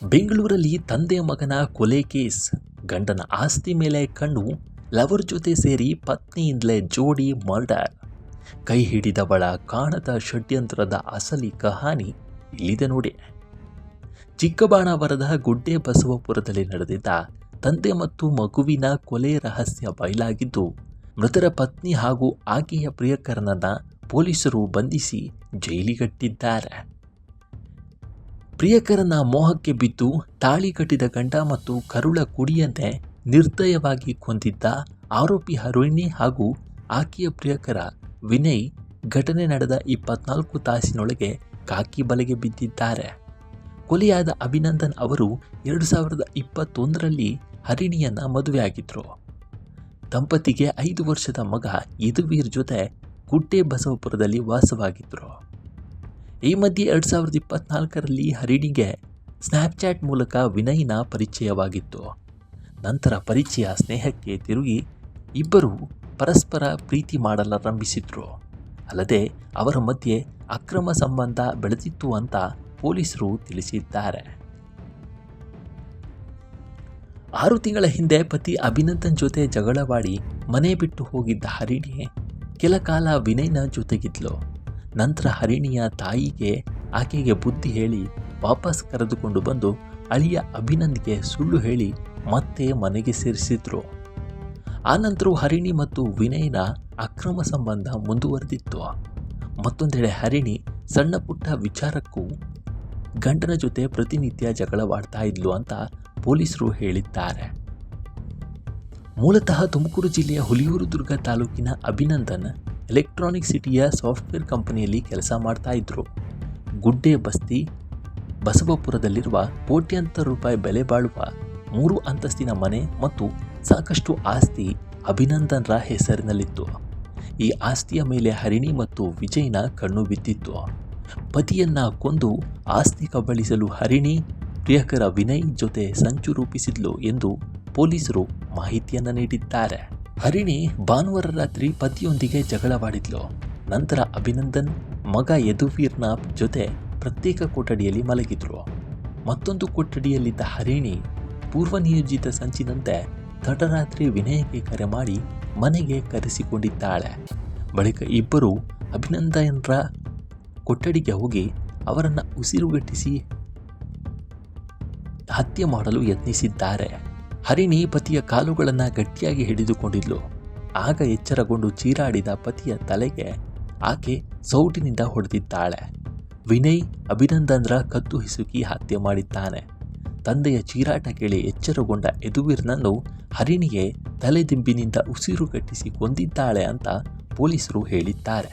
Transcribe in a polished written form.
ಬೆಂಗಳೂರಲ್ಲಿ ತಂದೆ ಮಗನ ಕೊಲೆ ಕೇಸ್. ಗಂಡನ ಆಸ್ತಿ ಮೇಲೆ ಕಣ್ಣು, ಲವರ್ ಜೊತೆ ಸೇರಿ ಪತ್ನಿಯಿಂದಲೇ ಜೋಡಿ ಮರ್ಡರ್. ಕೈ ಹಿಡಿದವಳ ಕಾಣದ ಷಡ್ಯಂತ್ರದ ಅಸಲಿ ಕಹಾನಿ ಇಲ್ಲಿದೆ ನೋಡಿ. ಚಿಕ್ಕಬಾಣಾವರದ ಗುಡ್ಡೆ ಬಸವಪುರದಲ್ಲಿ ನಡೆದಿದ್ದ ತಂದೆ ಮತ್ತು ಮಗುವಿನ ಕೊಲೆ ರಹಸ್ಯ ಬಯಲಾಗಿದ್ದು, ಮೃತರ ಪತ್ನಿ ಹಾಗೂ ಆಕೆಯ ಪ್ರಿಯಕರನನ್ನ ಪೊಲೀಸರು ಬಂಧಿಸಿ ಜೈಲಿಗಟ್ಟಿದ್ದಾರೆ. ಪ್ರಿಯಕರನ ಮೋಹಕ್ಕೆ ಬಿದ್ದು ತಾಳಿ ಕಟ್ಟಿದ ಗಂಡ ಮತ್ತು ಕರುಳ ಕುಡಿಯನ್ನೇ ನಿರ್ದಯವಾಗಿ ಕೊಂದಿದ್ದ ಆರೋಪಿ ಹರಿಣಿ ಹಾಗೂ ಆಕೆಯ ಪ್ರಿಯಕರ ವಿನಯ್ ಘಟನೆ ನಡೆದ 24 ತಾಸಿನೊಳಗೆ ಕಾಕಿ ಬಲೆಗೆ ಬಿದ್ದಿದ್ದಾರೆ. ಕೊಲೆಯಾದ ಅಭಿನಂದನ್ ಅವರು 2021ರಲ್ಲಿ ಹರಿಣಿಯನ್ನ ಮದುವೆಯಾಗಿದ್ರು. ದಂಪತಿಗೆ 5 ವರ್ಷದ ಮಗ ಯದುವೀರ್ ಜೊತೆ ಗುಡ್ಡೆ ಬಸವಪುರದಲ್ಲಿ ವಾಸವಾಗಿದ್ರು. ಈ ಮಧ್ಯೆ 2024ರಲ್ಲಿ ಹರಿಣಿಗೆ ಸ್ನ್ಯಾಪ್ಚಾಟ್ ಮೂಲಕ ವಿನಯ್ನ ಪರಿಚಯವಾಗಿತ್ತು. ನಂತರ ಪರಿಚಯ ಸ್ನೇಹಕ್ಕೆ ತಿರುಗಿ ಇಬ್ಬರು ಪರಸ್ಪರ ಪ್ರೀತಿ ಮಾಡಲಾರಂಭಿಸಿದ್ರು. ಅಲ್ಲದೆ ಅವರ ಮಧ್ಯೆ ಅಕ್ರಮ ಸಂಬಂಧ ಬೆಳೆದಿತ್ತು ಅಂತ ಪೊಲೀಸರು ತಿಳಿಸಿದ್ದಾರೆ. 6 ತಿಂಗಳ ಹಿಂದೆ ಪತಿ ಅಭಿನಂದನ್ ಜೊತೆ ಜಗಳವಾಡಿ ಮನೆ ಬಿಟ್ಟು ಹೋಗಿದ್ದ ಹರಿಣಿ ಕೆಲ ಕಾಲ ವಿನಯ್ನ ಜೊತೆಗಿದ್ಲು. ನಂತರ ಹರಿಣಿಯ ತಾಯಿಗೆ ಆಕೆಗೆ ಬುದ್ಧಿ ಹೇಳಿ ವಾಪಸ್ ಕರೆದುಕೊಂಡು ಬಂದು ಅಳಿಯ ಅಭಿನಂದ್ಗೆ ಸುಳ್ಳು ಹೇಳಿ ಮತ್ತೆ ಮನೆಗೆ ಸೇರಿಸಿದ್ರು. ಆನಂತರ ಹರಿಣಿ ಮತ್ತು ವಿನಯ್ನ ಅಕ್ರಮ ಸಂಬಂಧ ಮುಂದುವರೆದಿತ್ತು. ಮತ್ತೊಂದೆಡೆ ಹರಿಣಿ ಸಣ್ಣ ಪುಟ್ಟ ವಿಚಾರಕ್ಕೂ ಗಂಡನ ಜೊತೆ ಪ್ರತಿನಿತ್ಯ ಜಗಳವಾಡ್ತಾ ಇದ್ಲು ಅಂತ ಪೊಲೀಸರು ಹೇಳಿದ್ದಾರೆ. ಮೂಲತಃ ತುಮಕೂರು ಜಿಲ್ಲೆಯ ಹುಲಿಯೂರುದುರ್ಗ ತಾಲೂಕಿನ ಅಭಿನಂದನ್ ಎಲೆಕ್ಟ್ರಾನಿಕ್ ಸಿಟಿಯ ಸಾಫ್ಟ್ವೇರ್ ಕಂಪನಿಯಲ್ಲಿ ಕೆಲಸ ಮಾಡ್ತಾ ಇದ್ರು. ಗುಡ್ಡೆ ಬಸ್ತಿ ಬಸವಪುರದಲ್ಲಿರುವ ಕೋಟ್ಯಾಂತರ ರೂಪಾಯಿ ಬೆಲೆ ಬಾಳುವ 3 ಅಂತಸ್ತಿನ ಮನೆ ಮತ್ತು ಸಾಕಷ್ಟು ಆಸ್ತಿ ಅಭಿನಂದನ್ರ ಹೆಸರಿನಲ್ಲಿತ್ತು. ಈ ಆಸ್ತಿಯ ಮೇಲೆ ಹರಿಣಿ ಮತ್ತು ವಿಜಯ್ನ ಕಣ್ಣು ಬಿದ್ದಿತ್ತು. ಪತಿಯನ್ನ ಕೊಂದು ಆಸ್ತಿ ಕಬಳಿಸಲು ಹರಿಣಿ ಪ್ರಿಯಕರ ವಿನಯ್ ಜೊತೆ ಸಂಚು ರೂಪಿಸಿದ್ಲು ಎಂದು ಪೊಲೀಸರು ಮಾಹಿತಿಯನ್ನು ನೀಡಿದ್ದಾರೆ. ಹರಿಣಿ ಭಾನುವಾರ ರಾತ್ರಿ ಪತಿಯೊಂದಿಗೆ ಜಗಳವಾಡಿದ್ಲು. ನಂತರ ಅಭಿನಂದನ್ ಮಗ ಯದುವೀರ್ನ ಜೊತೆ ಪ್ರತ್ಯೇಕ ಕೊಠಡಿಯಲ್ಲಿ ಮಲಗಿದ್ರು. ಮತ್ತೊಂದು ಕೊಠಡಿಯಲ್ಲಿದ್ದ ಹರಿಣಿ ಪೂರ್ವನಿಯೋಜಿತ ಸಂಚಿನಂತೆ ತಡರಾತ್ರಿ ವಿನಯಕ್ಕೆ ಕರೆ ಮಾಡಿ ಮನೆಗೆ ಕರೆಸಿಕೊಂಡಿದ್ದಾಳೆ. ಬಳಿಕ ಇಬ್ಬರು ಅಭಿನಂದನ್ರ ಕೊಠಡಿಗೆ ಹೋಗಿ ಅವರನ್ನು ಉಸಿರುಗಟ್ಟಿಸಿ ಹತ್ಯೆ ಮಾಡಲು ಯತ್ನಿಸಿದ್ದಾರೆ. ಹರಿಣಿ ಪತಿಯ ಕಾಲುಗಳನ್ನು ಗಟ್ಟಿಯಾಗಿ ಹಿಡಿದುಕೊಂಡಿದ್ಲು. ಆಗ ಎಚ್ಚರಗೊಂಡು ಚೀರಾಡಿದ ಪತಿಯ ತಲೆಗೆ ಆಕೆ ಸೌಟಿನಿಂದ ಹೊಡೆದಿದ್ದಾಳೆ. ವಿನಯ್ ಅಭಿನಂದನ್ರ ಕತ್ತು ಹಿಸುಕಿ ಹತ್ಯೆ ಮಾಡಿದ್ದಾನೆ. ತಂದೆಯ ಚೀರಾಟ ಕೇಳಿ ಎಚ್ಚರಗೊಂಡ ಯದುವೀರ್ನನ್ನು ಹರಿಣಿಗೆ ತಲೆದಿಂಬಿನಿಂದ ಉಸಿರುಗಟ್ಟಿಸಿ ಕೊಂದಿದ್ದಾಳೆ ಅಂತ ಪೊಲೀಸರು ಹೇಳಿದ್ದಾರೆ.